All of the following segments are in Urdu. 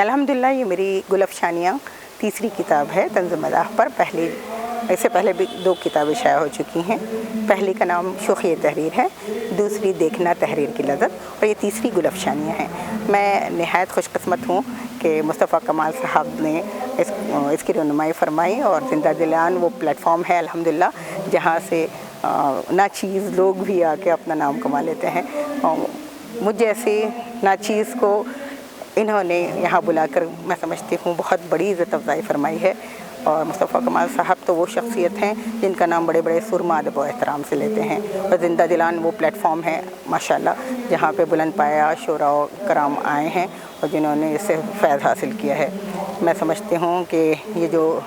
الحمدللہ یہ میری گل افشانیاں تیسری کتاب ہے طنز مزاح پر۔ اس سے پہلے بھی 2 کتابیں شائع ہو چکی ہیں۔ پہلی کا نام شوخی تحریر ہے، دوسری دیکھنا تحریر کی لذت، اور یہ تیسری گل افشانیاں ہیں۔ میں نہایت خوش قسمت ہوں کہ مصطفیٰ کمال صاحب نے اس کی رہنمائی فرمائی، اور زندہ دلان وہ پلیٹ فارم ہے الحمدللہ جہاں سے ناچیز لوگ بھی آ کے اپنا نام کما لیتے ہیں۔ مجھ جیسی ناچیز کو انہوں نے یہاں بلا کر میں سمجھتی ہوں بہت بڑی عزت افزائی فرمائی ہے۔ اور مصطفیٰ کمال صاحب تو وہ شخصیت ہیں جن کا نام بڑے بڑے سرما ادب و احترام سے لیتے ہیں، اور زندہ دلان وہ پلیٹ فارم ہے ماشاءاللہ جہاں پہ بلند پایا شعراء و کرام آئے ہیں اور جنہوں نے اس سے فیض حاصل کیا ہے۔ میں سمجھتی ہوں کہ یہ جو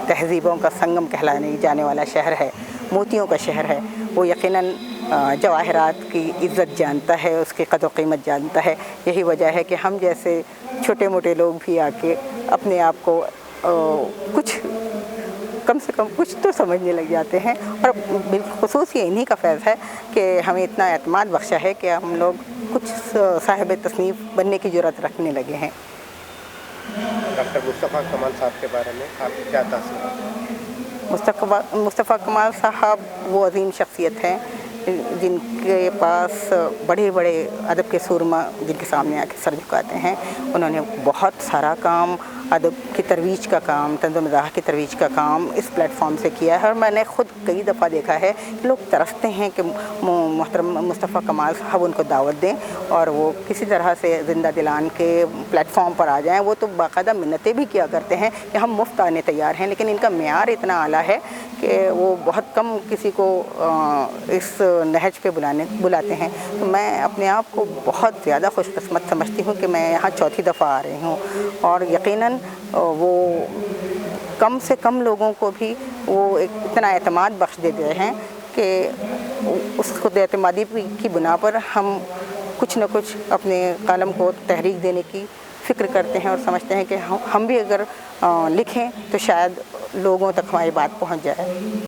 تہذیبوں کا سنگم کہلانے جانے والا شہر ہے، موتیوں کا شہر ہے، وہ یقیناً جواہرات کی عزت جانتا ہے، اس کی قدر و قیمت جانتا ہے۔ یہی وجہ ہے کہ ہم جیسے چھوٹے موٹے لوگ بھی آ کے اپنے آپ کو کچھ کم سے کم کچھ تو سمجھنے لگ جاتے ہیں، اور بالخصوص یہ انہی کا فیض ہے کہ ہمیں اتنا اعتماد بخشا ہے کہ ہم لوگ کچھ صاحب تصنیف بننے کی جرأت رکھنے لگے ہیں۔ ڈاکٹر مصطفیٰ کمال صاحب کے بارے میں آپ کی کیا تاثرات؟ مصطفیٰ کمال صاحب وہ عظیم شخصیت ہیں جن کے پاس بڑے بڑے ادب کے سرما جن کے سامنے آ کے سر جھکاتے ہیں۔ انہوں نے بہت سارا کام ادب کی ترویج کا کام، طنز و مزاح کی ترویج کا کام اس پلیٹ فارم سے کیا ہے، اور میں نے خود کئی دفعہ دیکھا ہے کہ لوگ ترستے ہیں کہ محترم مصطفیٰ کمال صاحب ان کو دعوت دیں اور وہ کسی طرح سے زندہ دلان کے پلیٹ فارم پر آ جائیں۔ وہ تو باقاعدہ منتیں بھی کیا کرتے ہیں کہ ہم مفت آنے تیار ہیں، لیکن ان کا معیار اتنا اعلیٰ ہے کہ وہ بہت کم کسی کو اس نہج پہ بلاتے ہیں۔ تو میں اپنے آپ کو بہت زیادہ خوش قسمت سمجھتی ہوں کہ میں یہاں چوتھی دفعہ آ رہی ہوں، اور یقیناً وہ کم سے کم لوگوں کو بھی وہ ایک اتنا اعتماد بخش دیتے ہیں کہ اس خود اعتمادی کی بنا پر ہم کچھ نہ کچھ اپنے قلم کو تحریک دینے کی فکر کرتے ہیں، اور سمجھتے ہیں کہ ہم بھی اگر لکھیں تو شاید لوگوں تک ہماری بات پہنچ جائے۔